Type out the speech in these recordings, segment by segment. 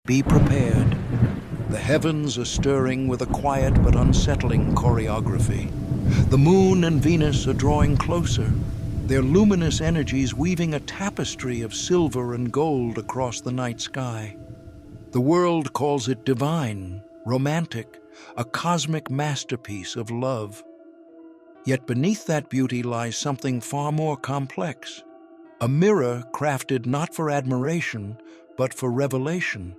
Be prepared. The heavens are stirring with a quiet but unsettling choreography. The moon and Venus are drawing closer, their luminous energies weaving a tapestry of silver and gold across the night sky. The world calls it divine, romantic, a cosmic masterpiece of love. Yet beneath that beauty lies something far more complex, a mirror crafted not for admiration, but for revelation.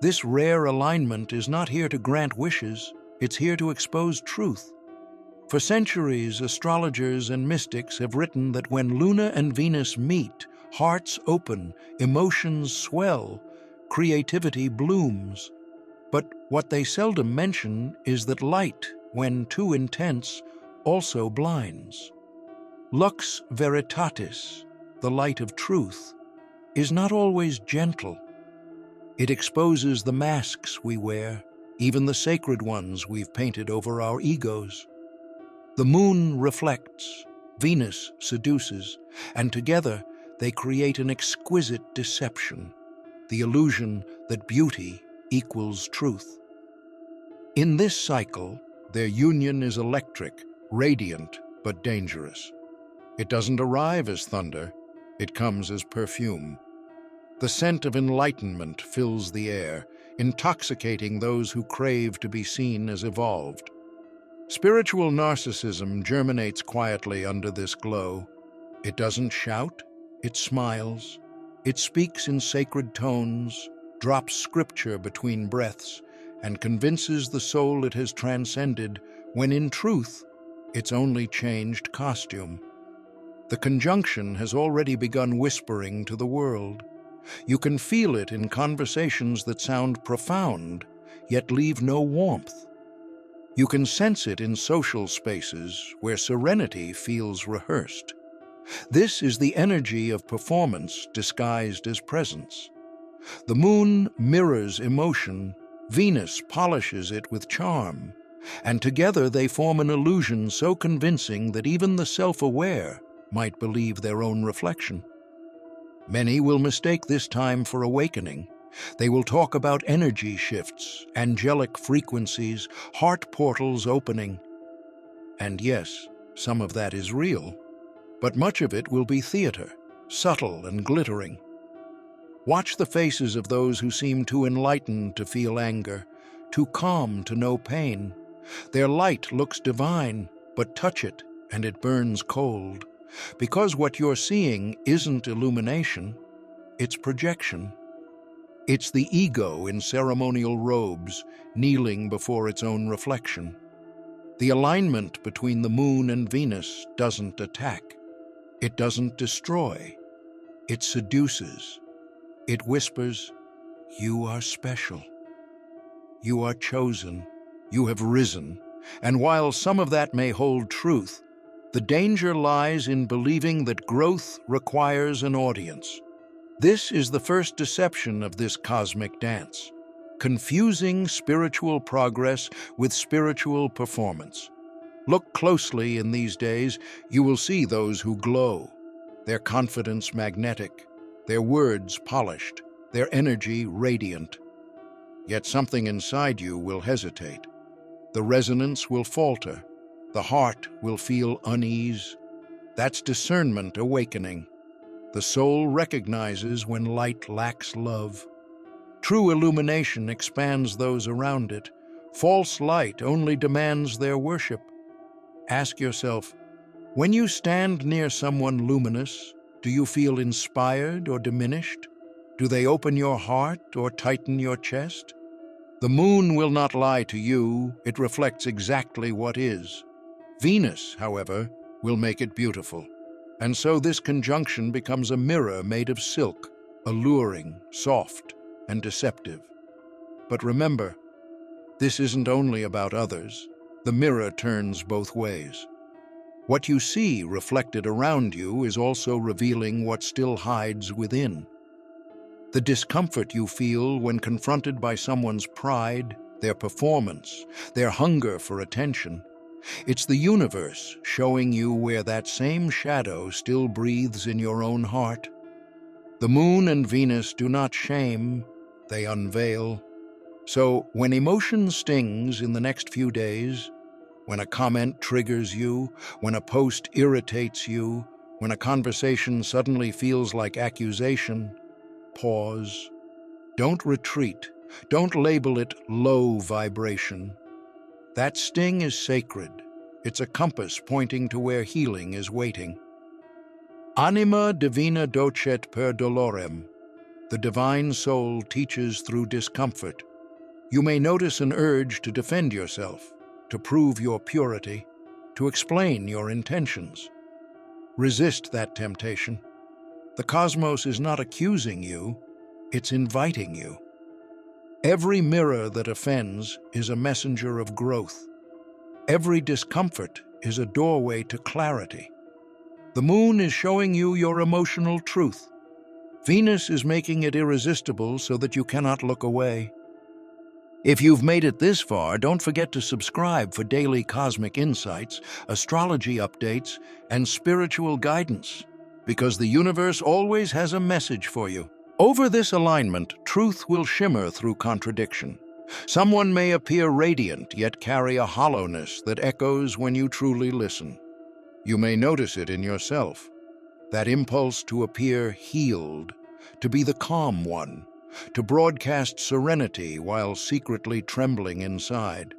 This rare alignment is not here to grant wishes, it's here to expose truth. For centuries, astrologers and mystics have written that when Luna and Venus meet, hearts open, emotions swell, creativity blooms. But what they seldom mention is that light, when too intense, also blinds. Lux veritatis, the light of truth, is not always gentle. It exposes the masks we wear, even the sacred ones we've painted over our egos. The moon reflects, Venus seduces, and together they create an exquisite deception, the illusion that beauty equals truth. In this cycle, their union is electric, radiant, but dangerous. It doesn't arrive as thunder, it comes as perfume. The scent of enlightenment fills the air, intoxicating those who crave to be seen as evolved. Spiritual narcissism germinates quietly under this glow. It doesn't shout, it smiles. It speaks in sacred tones, drops scripture between breaths, and convinces the soul it has transcended when in truth, it's only changed costume. The conjunction has already begun whispering to the world. You can feel it in conversations that sound profound, yet leave no warmth. You can sense it in social spaces where serenity feels rehearsed. This is the energy of performance disguised as presence. The moon mirrors emotion, Venus polishes it with charm, and together they form an illusion so convincing that even the self-aware might believe their own reflection. Many will mistake this time for awakening. They will talk about energy shifts, angelic frequencies, heart portals opening. And yes, some of that is real, but much of it will be theater, subtle and glittering. Watch the faces of those who seem too enlightened to feel anger, too calm to know pain. Their light looks divine, but touch it and it burns cold. Because what you're seeing isn't illumination, it's projection. It's the ego in ceremonial robes, kneeling before its own reflection. The alignment between the moon and Venus doesn't attack. It doesn't destroy. It seduces. It whispers, "You are special. You are chosen. You have risen." And while some of that may hold truth, the danger lies in believing that growth requires an audience. This is the first deception of this cosmic dance, confusing spiritual progress with spiritual performance. Look closely in these days, you will see those who glow, their confidence magnetic, their words polished, their energy radiant. Yet something inside you will hesitate. The resonance will falter. The heart will feel unease. That's discernment awakening. The soul recognizes when light lacks love. True illumination expands those around it. False light only demands their worship. Ask yourself, when you stand near someone luminous, do you feel inspired or diminished? Do they open your heart or tighten your chest? The moon will not lie to you, it reflects exactly what is. Venus, however, will make it beautiful. And so this conjunction becomes a mirror made of silk, alluring, soft, and deceptive. But remember, this isn't only about others. The mirror turns both ways. What you see reflected around you is also revealing what still hides within. The discomfort you feel when confronted by someone's pride, their performance, their hunger for attention. It's the universe showing you where that same shadow still breathes in your own heart. The moon and Venus do not shame, they unveil. So when emotion stings in the next few days, when a comment triggers you, when a post irritates you, when a conversation suddenly feels like accusation, pause. Don't retreat. Don't label it low vibration. That sting is sacred. It's a compass pointing to where healing is waiting. Anima divina docet per dolorem. The divine soul teaches through discomfort. You may notice an urge to defend yourself, to prove your purity, to explain your intentions. Resist that temptation. The cosmos is not accusing you, it's inviting you. Every mirror that offends is a messenger of growth. Every discomfort is a doorway to clarity. The moon is showing you your emotional truth. Venus is making it irresistible so that you cannot look away. If you've made it this far, don't forget to subscribe for daily cosmic insights, astrology updates, and spiritual guidance, because the universe always has a message for you. Over this alignment, truth will shimmer through contradiction. Someone may appear radiant, yet carry a hollowness that echoes when you truly listen. You may notice it in yourself, that impulse to appear healed, to be the calm one, to broadcast serenity while secretly trembling inside.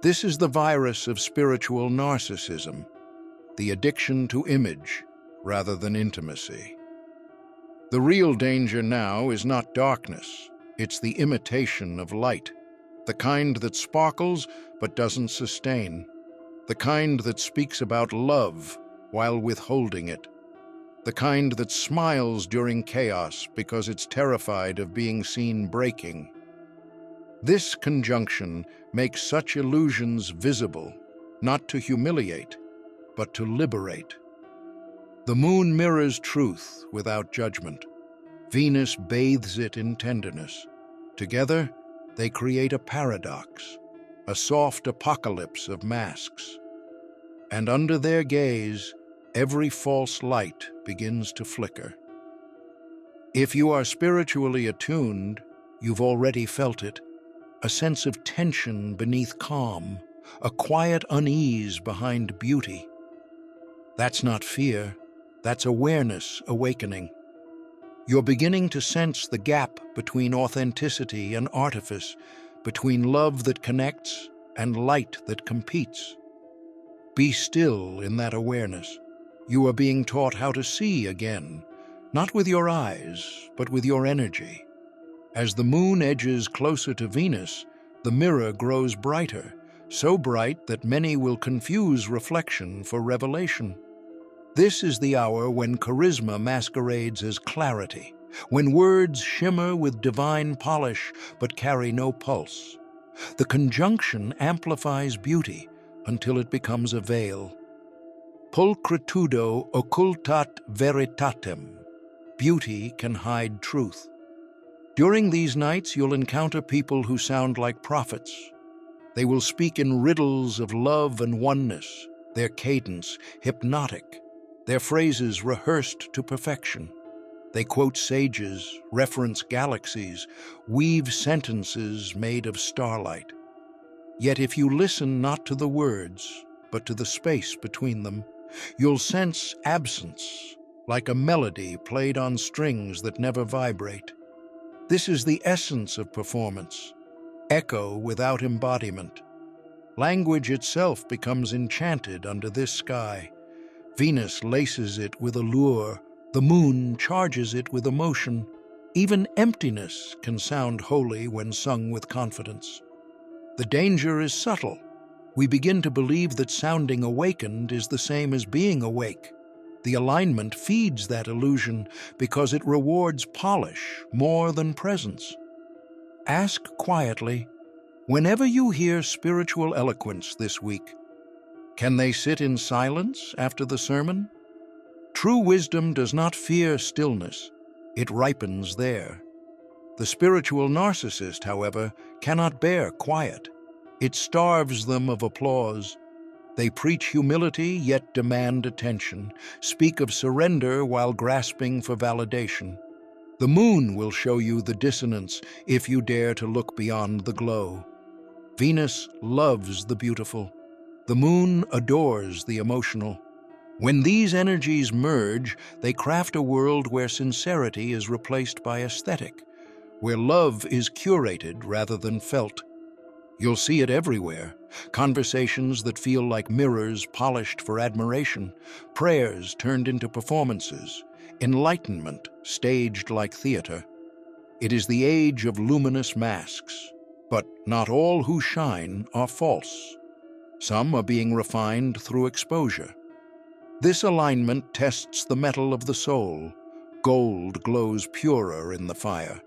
This is the virus of spiritual narcissism, the addiction to image rather than intimacy. The real danger now is not darkness, it's the imitation of light, the kind that sparkles but doesn't sustain, the kind that speaks about love while withholding it, the kind that smiles during chaos because it's terrified of being seen breaking. This conjunction makes such illusions visible, not to humiliate, but to liberate. The moon mirrors truth without judgment. Venus bathes it in tenderness. Together, they create a paradox, a soft apocalypse of masks. And under their gaze, every false light begins to flicker. If you are spiritually attuned, you've already felt it, a sense of tension beneath calm, a quiet unease behind beauty. That's not fear, that's awareness awakening. You're beginning to sense the gap between authenticity and artifice, between love that connects and light that competes. Be still in that awareness. You are being taught how to see again, not with your eyes, but with your energy. As the moon edges closer to Venus, the mirror grows brighter, so bright that many will confuse reflection for revelation. This is the hour when charisma masquerades as clarity, when words shimmer with divine polish but carry no pulse. The conjunction amplifies beauty until it becomes a veil. Pulchritudo occultat veritatem. Beauty can hide truth. During these nights, you'll encounter people who sound like prophets. They will speak in riddles of love and oneness, their cadence hypnotic, their phrases rehearsed to perfection. They quote sages, reference galaxies, weave sentences made of starlight. Yet if you listen not to the words, but to the space between them, you'll sense absence, like a melody played on strings that never vibrate. This is the essence of performance, echo without embodiment. Language itself becomes enchanted under this sky. Venus laces it with allure, the moon charges it with emotion. Even emptiness can sound holy when sung with confidence. The danger is subtle. We begin to believe that sounding awakened is the same as being awake. The alignment feeds that illusion because it rewards polish more than presence. Ask quietly, whenever you hear spiritual eloquence this week, can they sit in silence after the sermon? True wisdom does not fear stillness, it ripens there. The spiritual narcissist, however, cannot bear quiet. It starves them of applause. They preach humility yet demand attention, speak of surrender while grasping for validation. The moon will show you the dissonance if you dare to look beyond the glow. Venus loves the beautiful. The moon adores the emotional. When these energies merge, they craft a world where sincerity is replaced by aesthetic, where love is curated rather than felt. You'll see it everywhere. Conversations that feel like mirrors polished for admiration, prayers turned into performances, enlightenment staged like theater. It is the age of luminous masks, but not all who shine are false. Some are being refined through exposure. This alignment tests the metal of the soul. Gold glows purer in the fire.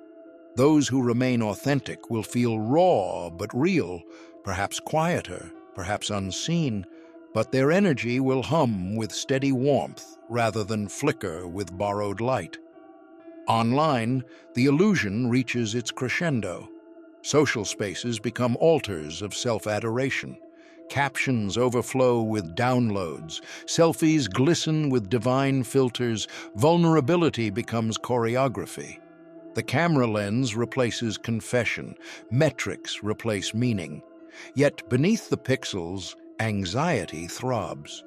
Those who remain authentic will feel raw but real, perhaps quieter, perhaps unseen, but their energy will hum with steady warmth rather than flicker with borrowed light. Online, the illusion reaches its crescendo. Social spaces become altars of self-adoration. Captions overflow with downloads. Selfies glisten with divine filters. Vulnerability becomes choreography. The camera lens replaces confession. Metrics replace meaning. Yet beneath the pixels, anxiety throbs.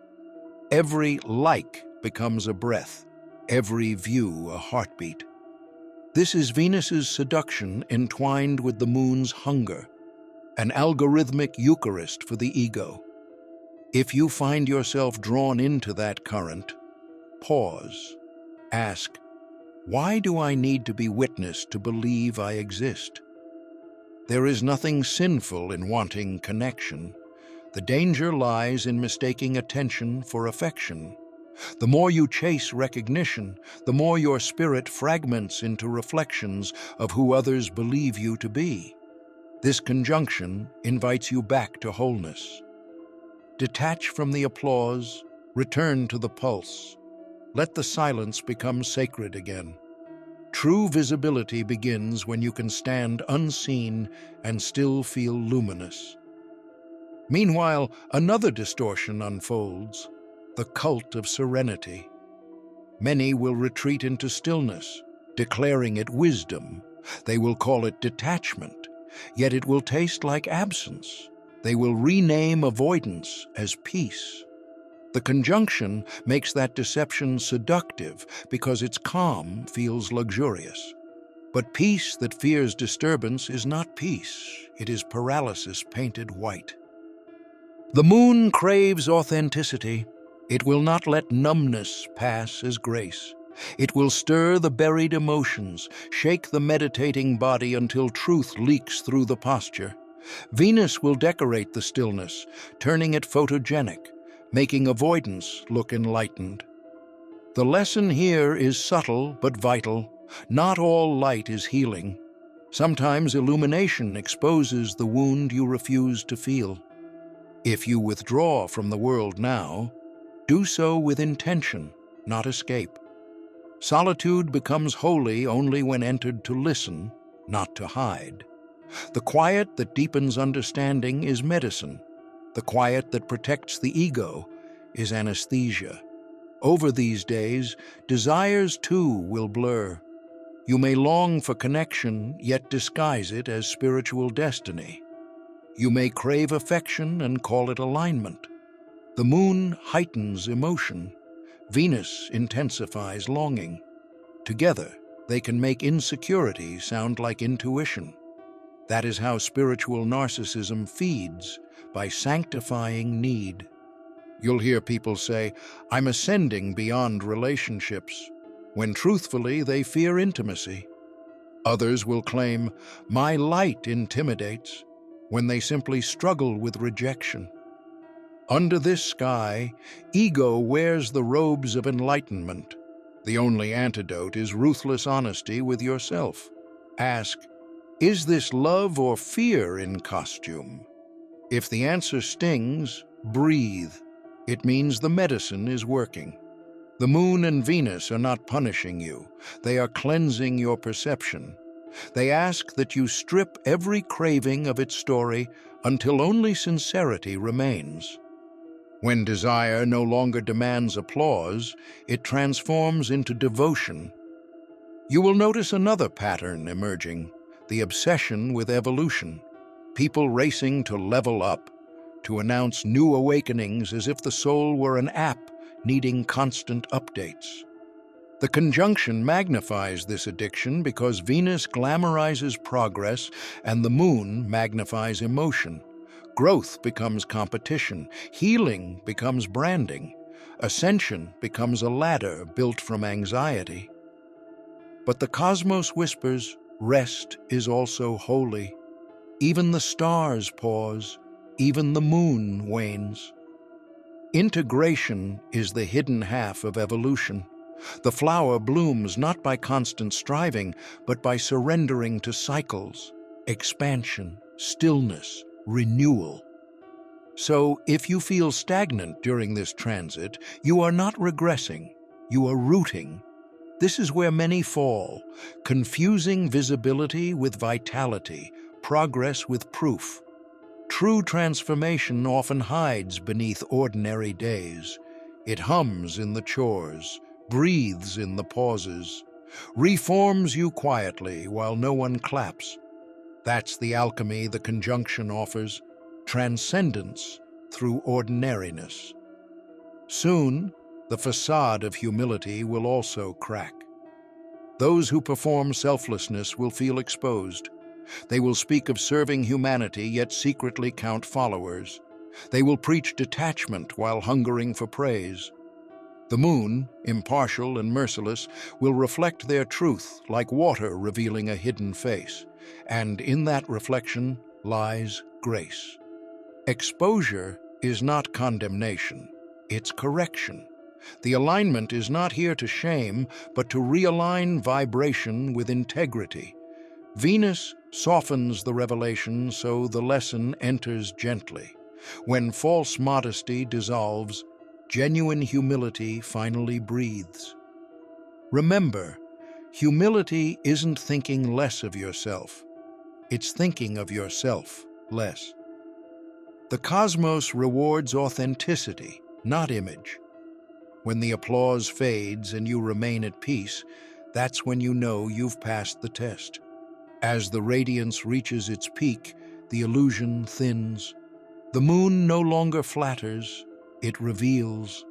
Every like becomes a breath. Every view a heartbeat. This is Venus's seduction entwined with the moon's hunger, an algorithmic Eucharist for the ego. If you find yourself drawn into that current, pause. Ask, why do I need to be witnessed to believe I exist? There is nothing sinful in wanting connection. The danger lies in mistaking attention for affection. The more you chase recognition, the more your spirit fragments into reflections of who others believe you to be. This conjunction invites you back to wholeness. Detach from the applause, return to the pulse. Let the silence become sacred again. True visibility begins when you can stand unseen and still feel luminous. Meanwhile, another distortion unfolds, the cult of serenity. Many will retreat into stillness, declaring it wisdom. They will call it detachment, yet it will taste like absence. They will rename avoidance as peace. The conjunction makes that deception seductive because its calm feels luxurious. But peace that fears disturbance is not peace. It is paralysis painted white. The moon craves authenticity. It will not let numbness pass as grace. It will stir the buried emotions, shake the meditating body until truth leaks through the posture. Venus will decorate the stillness, turning it photogenic, making avoidance look enlightened. The lesson here is subtle but vital. Not all light is healing. Sometimes illumination exposes the wound you refuse to feel. If you withdraw from the world now, do so with intention, not escape. Solitude becomes holy only when entered to listen, not to hide. The quiet that deepens understanding is medicine. The quiet that protects the ego is anesthesia. Over these days, desires too will blur. You may long for connection, yet disguise it as spiritual destiny. You may crave affection and call it alignment. The moon heightens emotion. Venus intensifies longing. Together, they can make insecurity sound like intuition. That is how spiritual narcissism feeds, by sanctifying need. You'll hear people say, "I'm ascending beyond relationships," when truthfully they fear intimacy. Others will claim, "My light intimidates," when they simply struggle with rejection. Under this sky, ego wears the robes of enlightenment. The only antidote is ruthless honesty with yourself. Ask, is this love or fear in costume? If the answer stings, breathe. It means the medicine is working. The moon and Venus are not punishing you. They are cleansing your perception. They ask that you strip every craving of its story until only sincerity remains. When desire no longer demands applause, it transforms into devotion. You will notice another pattern emerging, the obsession with evolution. People racing to level up, to announce new awakenings as if the soul were an app needing constant updates. The conjunction magnifies this addiction because Venus glamorizes progress and the moon magnifies emotion. Growth becomes competition, healing becomes branding, ascension becomes a ladder built from anxiety. But the cosmos whispers, rest is also holy. Even the stars pause, even the moon wanes. Integration is the hidden half of evolution. The flower blooms not by constant striving, but by surrendering to cycles, expansion, stillness, renewal. So, if you feel stagnant during this transit, you are not regressing, you are rooting. This is where many fall, confusing visibility with vitality, progress with proof. True transformation often hides beneath ordinary days. It hums in the chores, breathes in the pauses, reforms you quietly while no one claps. That's the alchemy the conjunction offers, transcendence through ordinariness. Soon, the facade of humility will also crack. Those who perform selflessness will feel exposed. They will speak of serving humanity yet secretly count followers. They will preach detachment while hungering for praise. The moon, impartial and merciless, will reflect their truth like water revealing a hidden face. And in that reflection lies grace. Exposure is not condemnation, it's correction. The alignment is not here to shame, but to realign vibration with integrity. Venus softens the revelation so the lesson enters gently. When false modesty dissolves, genuine humility finally breathes. Remember, humility isn't thinking less of yourself. It's thinking of yourself less. The cosmos rewards authenticity, not image. When the applause fades and you remain at peace, that's when you know you've passed the test. As the radiance reaches its peak, the illusion thins. The moon no longer flatters, it reveals.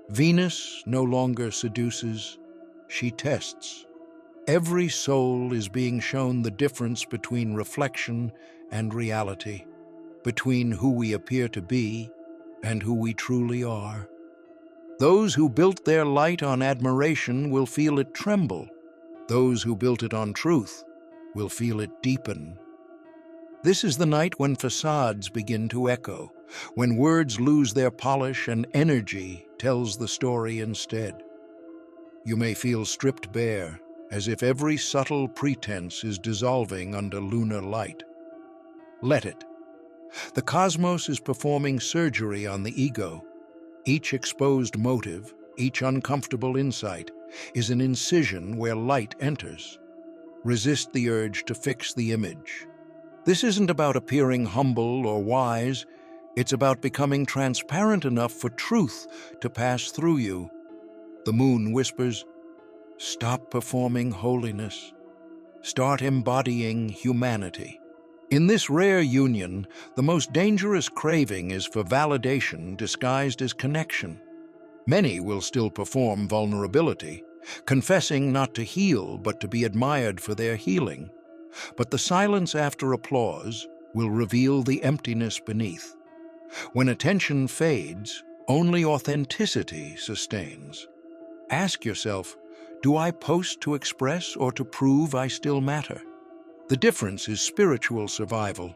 Venus no longer seduces, she tests. Every soul is being shown the difference between reflection and reality, between who we appear to be and who we truly are. Those who built their light on admiration will feel it tremble. Those who built it on truth will feel it deepen. This is the night when facades begin to echo, when words lose their polish and energy tells the story instead. You may feel stripped bare, as if every subtle pretense is dissolving under lunar light. Let it. The cosmos is performing surgery on the ego. Each exposed motive, each uncomfortable insight, is an incision where light enters. Resist the urge to fix the image. This isn't about appearing humble or wise, it's about becoming transparent enough for truth to pass through you. The moon whispers, stop performing holiness. Start embodying humanity. In this rare union, the most dangerous craving is for validation disguised as connection. Many will still perform vulnerability, confessing not to heal but to be admired for their healing. But the silence after applause will reveal the emptiness beneath. When attention fades, only authenticity sustains. Ask yourself, do I post to express or to prove I still matter? The difference is spiritual survival.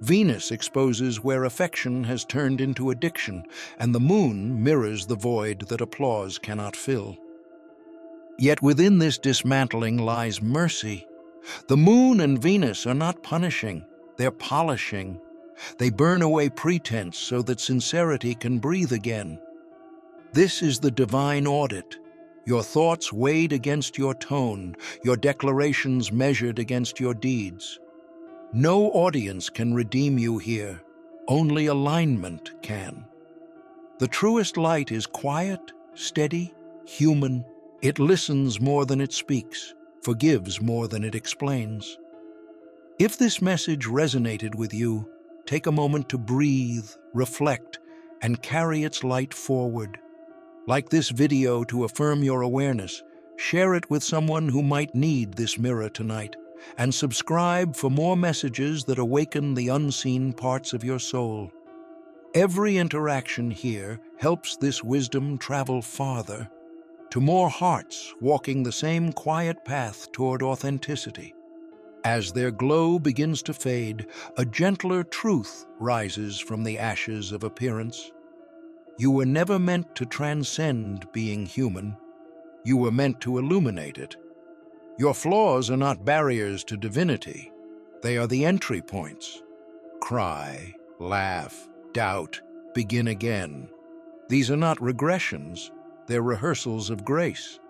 Venus exposes where affection has turned into addiction, and the moon mirrors the void that applause cannot fill. Yet within this dismantling lies mercy. The moon and Venus are not punishing, they're polishing. They burn away pretense so that sincerity can breathe again. This is the divine audit. Your thoughts weighed against your tone, your declarations measured against your deeds. No audience can redeem you here, only alignment can. The truest light is quiet, steady, human. It listens more than it speaks. forgives more than it explains. If this message resonated with you, take a moment to breathe, reflect, and carry its light forward. Like this video to affirm your awareness, share it with someone who might need this mirror tonight, and subscribe for more messages that awaken the unseen parts of your soul. Every interaction here helps this wisdom travel farther, to more hearts walking the same quiet path toward authenticity. As their glow begins to fade, a gentler truth rises from the ashes of appearance. You were never meant to transcend being human. You were meant to illuminate it. Your flaws are not barriers to divinity. They are the entry points. Cry, laugh, doubt, begin again. These are not regressions. They're rehearsals of grace.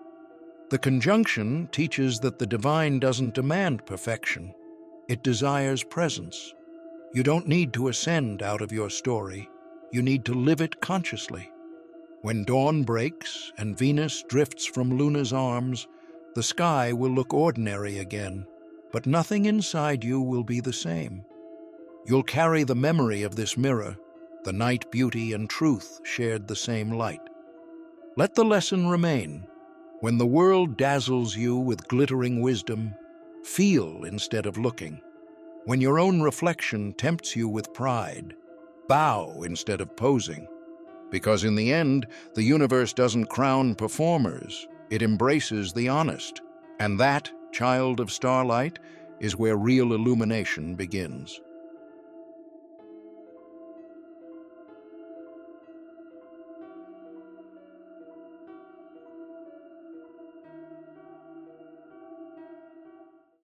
The conjunction teaches that the divine doesn't demand perfection. It desires presence. You don't need to ascend out of your story. You need to live it consciously. When dawn breaks and Venus drifts from Luna's arms, the sky will look ordinary again, but nothing inside you will be the same. You'll carry the memory of this mirror. The night beauty and truth shared the same light. Let the lesson remain. When the world dazzles you with glittering wisdom, feel instead of looking. When your own reflection tempts you with pride, bow instead of posing. Because in the end, the universe doesn't crown performers, it embraces the honest. And that, child of starlight, is where real illumination begins.